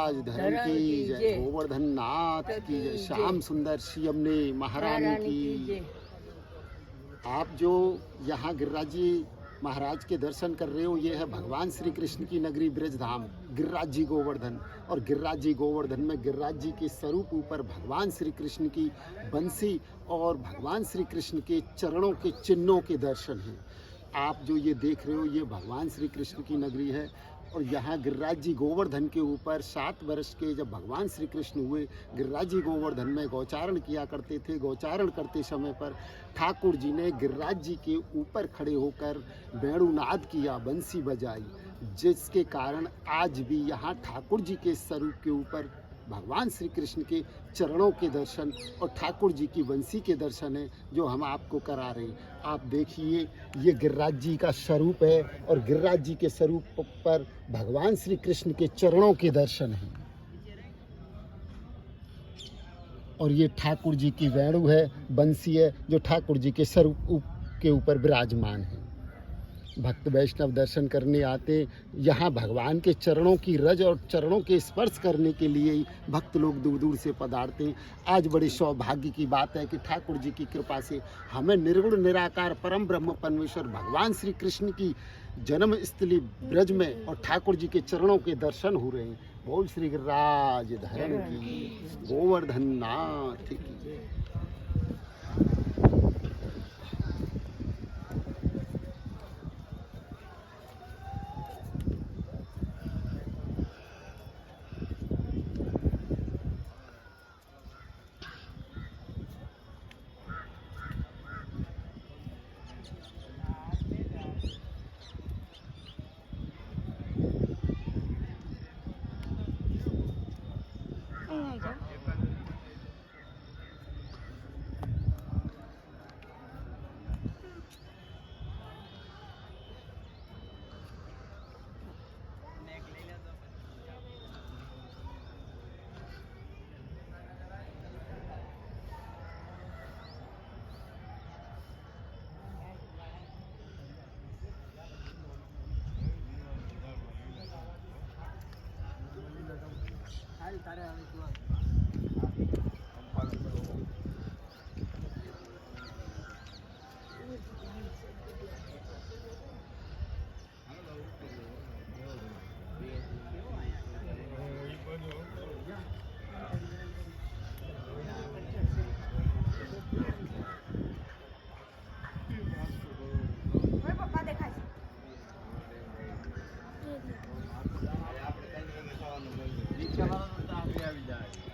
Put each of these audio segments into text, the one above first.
आज धर्म की जय, गोवर्धन नाथ की जय, श्याम सुंदर श्री यमुने महारानी की जय। आप जो यहाँ गिरिराज जी महाराज के दर्शन कर रहे हो, ये है भगवान श्री कृष्ण की नगरी ब्रजधाम गिरिराज जी गोवर्धन। और गिरिराज जी गोवर्धन में गिरिराज जी के स्वरूप ऊपर भगवान श्री कृष्ण की बंसी और भगवान श्री कृष्ण के चरणों के चिन्हों के दर्शन हैं। आप जो ये देख रहे हो, ये भगवान श्री कृष्ण की नगरी है। और यहाँ गिरिराज जी गोवर्धन के ऊपर 7 वर्ष के जब भगवान श्री कृष्ण हुए, गिरिराज जी गोवर्धन में गौचारण किया करते थे। गौचारण करते समय पर ठाकुर जी ने गिरिराज जी के ऊपर खड़े होकर वेणुनाद किया, बंसी बजाई, जिसके कारण आज भी यहाँ ठाकुर जी के स्वरूप के ऊपर भगवान श्री कृष्ण के चरणों के दर्शन और ठाकुर जी की बंसी के दर्शन है, जो हम आपको करा रहे हैं। आप देखिए, ये गिरिराज जी का स्वरूप है और गिरिराज जी के स्वरूप पर भगवान श्री कृष्ण के चरणों के दर्शन हैं। और ये ठाकुर जी की वेणु है, बंसी है, जो ठाकुर जी के स्वरूप के ऊपर विराजमान है। भक्त वैष्णव दर्शन करने आते, यहाँ भगवान के चरणों की रज और चरणों के स्पर्श करने के लिए ही भक्त लोग दूर दूर से पधारते हैं। आज बड़े सौभाग्य की बात है कि ठाकुर जी की कृपा से हमें निर्गुण निराकार परम ब्रह्म परमेश्वर भगवान श्री कृष्ण की जन्म स्थली ब्रज में और ठाकुर जी के चरणों के दर्शन हो रहे हैं। बोल श्री गिरिराज धरण की, गोवर्धन नाथ की।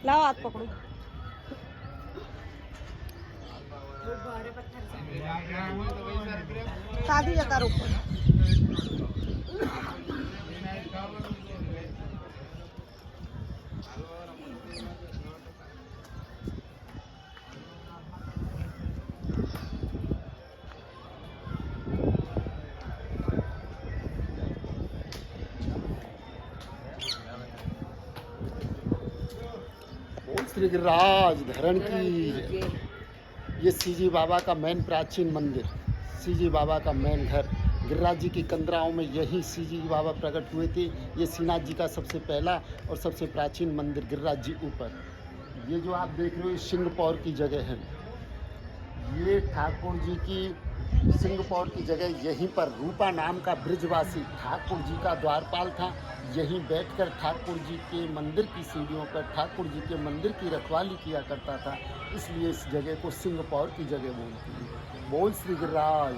लाओ हाथ पकड़ो। शादी जता रुको। श्री गिरिराज धरण की। ये सीजी बाबा का मेन प्राचीन मंदिर, सीजी बाबा का मेन घर। गिरिराज जी की कंदराओं में यही सीजी बाबा प्रकट हुए थे। ये श्रीनाथ जी का सबसे पहला और सबसे प्राचीन मंदिर गिरिराज जी ऊपर। ये जो आप देख रहे हो, ये सिंहपौर की जगह है। ये ठाकुर जी की सिंहपौर की जगह, यहीं पर रूपा नाम का ब्रिजवासी ठाकुर जी का द्वारपाल था। यहीं बैठकर ठाकुर जी के मंदिर की सीढ़ियों पर ठाकुर जी के मंदिर की रखवाली किया करता था, इसलिए इस जगह को सिंहपौर की जगह बोलती है। बोल श्री गिरिराज।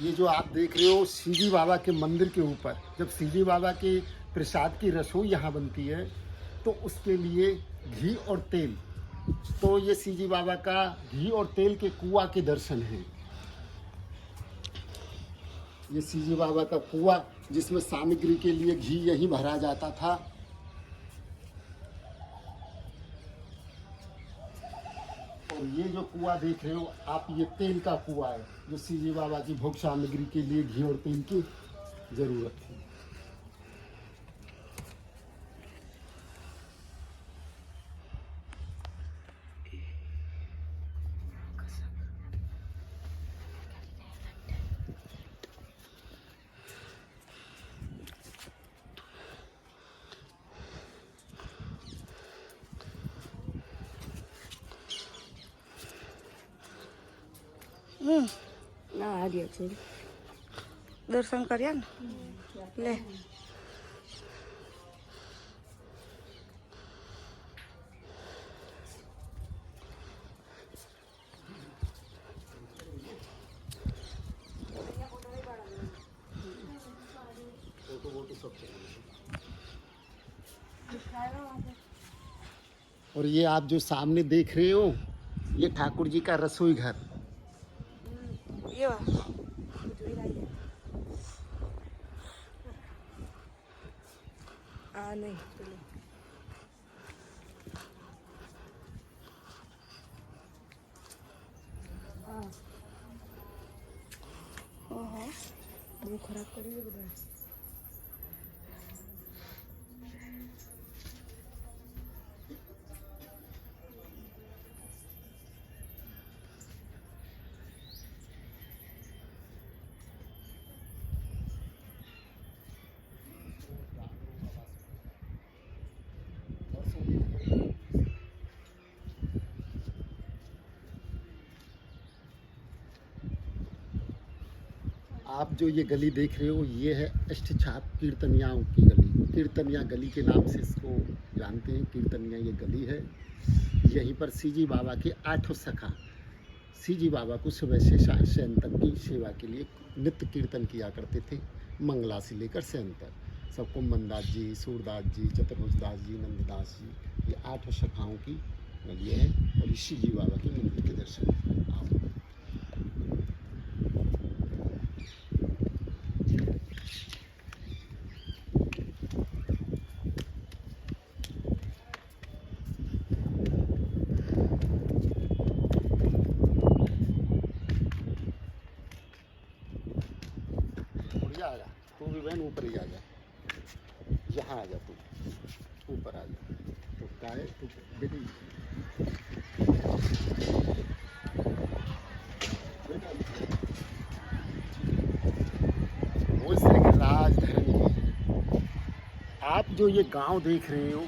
ये जो आप देख रहे हो सीजी बाबा के मंदिर के ऊपर, जब सीजी बाबा के प्रसाद की रसोई यहाँ बनती है तो उसके लिए घी और तेल, तो ये सीजी बाबा का घी और तेल के कुआं के दर्शन हैं। ये सीजी बाबा का कुआं जिसमें सामग्री के लिए घी यहीं भरा जाता था। और ये जो कुआं देख रहे हो आप, ये तेल का कुआं है जो सीजी बाबा की भोग सामग्री के लिए घी और तेल की जरूरत थी। ના હાર્યો છે દર્શન કર્યા ને લે और ये आप जो सामने देख रहे हो ये ठाकुर जी का रसोई घर। એવા આ નહીં પેલું ઓહો બહુ ખરાબ કરી દે બધા आप जो ये गली देख रहे हो ये है अष्टछाप कीर्तनियाओं की गली। कीर्तनिया गली के नाम से इसको जानते हैं। कीर्तनिया ये गली है। यहीं पर सीजी बाबा के 8 सखा सीजी बाबा को सुबह से शयन तक की सेवा के लिए नित्य कीर्तन किया करते थे। मंगला से लेकर शयन तक सबको मनदास जी, सूरदास जी, चतुर्भुजदास जी, नंददास जी, ये 8 सखाओं की गली है। और इस सीजी बाबा के मंदिर के दर्शन आओ। आजा तू भी बहन, ऊपर ही आ जा, यहाँ आ जा, तू ऊपर आ जा। तो क्या है तू बेटी वो राज धर्म। आप जो ये गांव देख रहे हो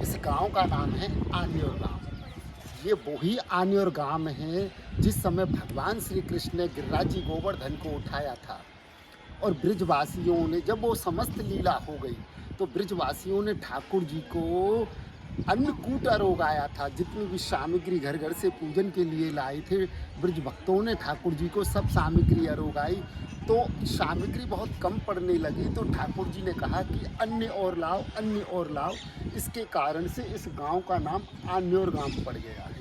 इस गांव का नाम है आन्योर गांव। ये वही आन्योर गांव है जिस समय भगवान श्री कृष्ण ने गिरिराज जी गोवर्धन को उठाया था। और ब्रिजवासियों ने जब वो समस्त लीला हो गई तो ब्रिजवासियों ने ठाकुर जी को अन्नकूट अरोगाया था। जितनी भी सामग्री घर घर से पूजन के लिए लाए थे ब्रिज भक्तों ने ठाकुर जी को सब सामग्री अरोगाई। तो सामग्री बहुत कम पड़ने लगी तो ठाकुर जी ने कहा कि अन्य और लाओ, अन्य और लाओ। इसके कारण से इस गांव का नाम आन्योर गांव पड़ गया है।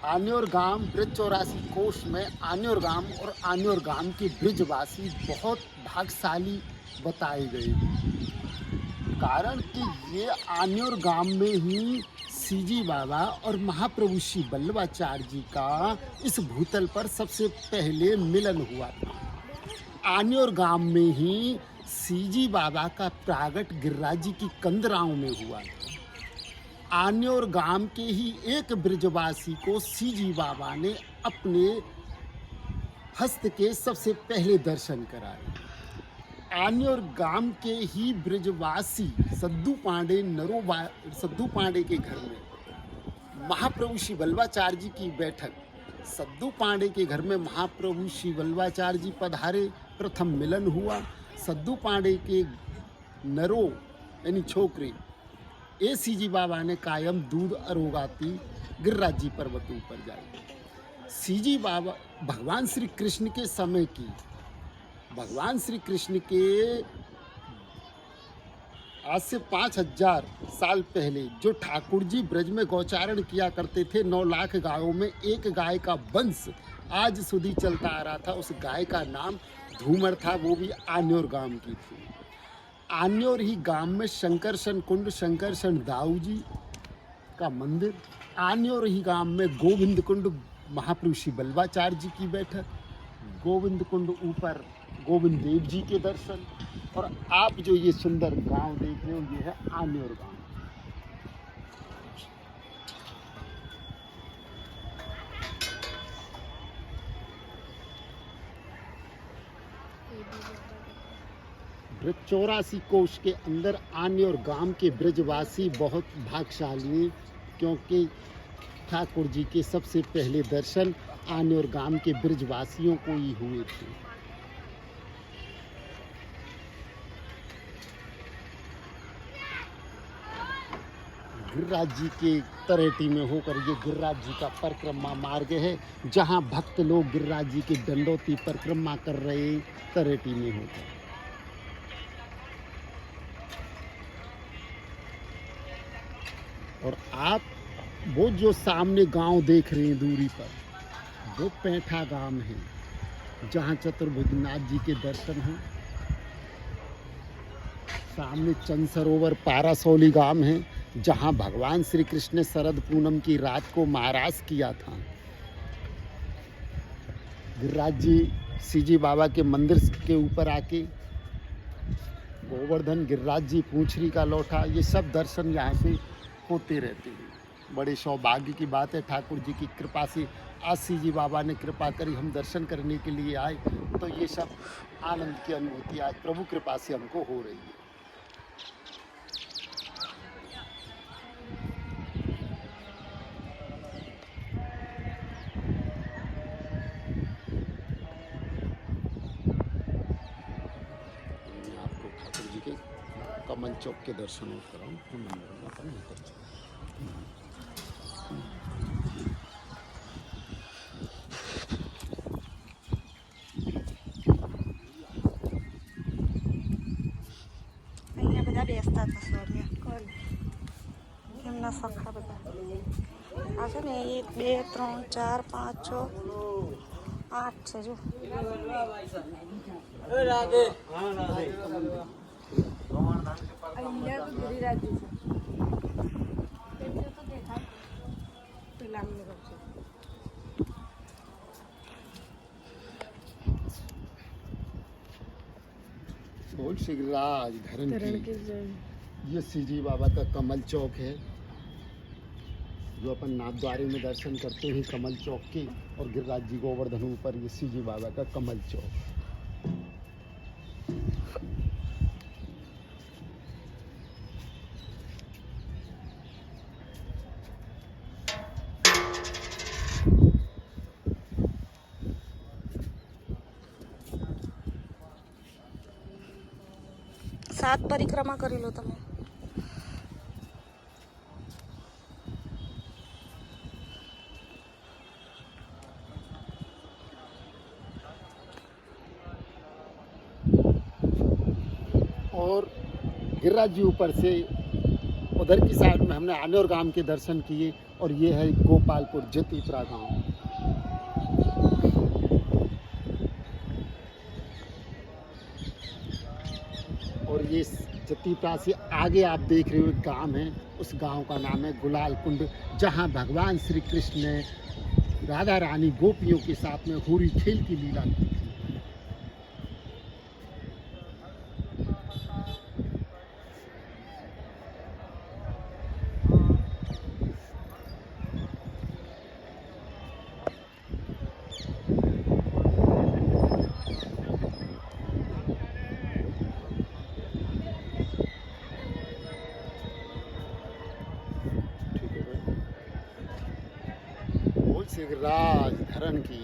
आन्योर गांव ब्रिज 84 कोष में आन्योर गांव और आन्योर गांव के ब्रिजवासी बहुत भाग्यशाली बताए गए। कारण कि ये आन्योर गांव में ही सीजी बाबा और महाप्रभु श्री वल्लभाचार्य जी का इस भूतल पर सबसे पहले मिलन हुआ था। आन्योर गांव में ही सीजी बाबा का प्रागट गिरिराज जी की कंदराओं में हुआ था। आन्योर गांव के ही एक ब्रिजवासी को सीजी बाबा ने अपने हस्त के सबसे पहले दर्शन कराए। आन्योर गांव के ही ब्रिजवासी सद्दू पांडे के घर में महाप्रभु श्री वल्लभाचार्य जी की बैठक, सद्दू पांडे के घर में महाप्रभु श्री वल्लभाचार्य जी पधारे। प्रथम मिलन हुआ। सद्दू पांडे के नरो यानी छोकरे सीजी बाबा ने कायम दूध अरोगाती गिरिराज जी पर्वत ऊपर जाए। सीजी बाबा भगवान श्री कृष्ण के समय की, भगवान श्री कृष्ण के आज से 5000 साल पहले जो ठाकुर जी ब्रज में गौचारण किया करते थे, 9 लाख गायों में एक गाय का वंश आज सुधी चलता आ रहा था। उस गाय का नाम धूमर था, वो भी आन्योर गांव की थी। आन्योर ही गांव में शंकरशन कुंड, शंकरशन दाऊ जी का मंदिर, आन्योर ही गांव में गोविंद कुंड, महाप्रभु श्री बल्लभाचार्य जी की बैठक, गोविंद कुंड ऊपर गोविंद देव जी के दर्शन। और आप जो ये सुंदर गांव देख रहे हो, ये है आन्योर गांव। ब्रज 84 कोष के अंदर आन्योर गांव के ब्रजवासी बहुत भाग्यशाली हैं, क्योंकि ठाकुर जी के सबसे पहले दर्शन आन्योर गांव के ब्रजवासियों को ही हुए थे। गिरिराज जी के तरेटी में होकर ये गिरिराज जी का परिक्रमा मार्ग है, जहां भक्त लोग गिरिराज जी की दंडोती परिक्रमा कर रहे हैं तरेटी में होकर। और आप वो जो सामने गांव देख रहे हैं दूरी पर, वो पैठा गांव है, जहां चतुर्भुजनाथ जी के दर्शन हैं। सामने चंद सरोवर पारासौली गांव है, जहां भगवान श्री कृष्ण ने शरद पूनम की रात को महाराज किया था। गिरिराज जी सीजी बाबा के मंदिर के ऊपर आके गोवर्धन, गिरिराज जी पूंछरी का लौटा, ये सब दर्शन यहाँ से होते रहते हैं। बड़े सौभाग्य की बात है, ठाकुर जी की कृपा से आज सीजी बाबा ने कृपा करी, हम दर्शन करने के लिए आए, तो ये सब आनंद की अनुभूति आज प्रभु कृपा से हमको हो रही है। कमल चौक के दर्शन और कराऊं तो मंदिर में अपन निकल जाए। અહીંયા બધા બેસતા હતા સૂર્ય કોણ એમના સખા બધા આ છે ને 1 2 3 4 5 6 8 છે જો અહીંયા તો गिरिराज जी છે તો દેખાય પેલા અમને ગમશે बोल श्री गिरिराज धरण की ये सीजी बाबा का कमल चौक है, जो अपन नाथद्वारे में दर्शन करते हैं कमल चौक के, और गिरिराज जी गोवर्धन ऊपर ये सीजी बाबा का कमल चौक। सात परिक्रमा કરી લો તમે और गिरिराज जी ऊपर से उधर की साइड में हमने आन्योर गांव के दर्शन किए, और ये है गोपालपुर जतीपरा गांव। और ये जतीपरा से आगे आप देख रहे हो एक गांव है, उस गांव का नाम है गुलाल कुंड, जहां भगवान श्री कृष्ण ने राधा रानी गोपियों के साथ में होरी खेल की लीला की थी। गिरिराज धरण की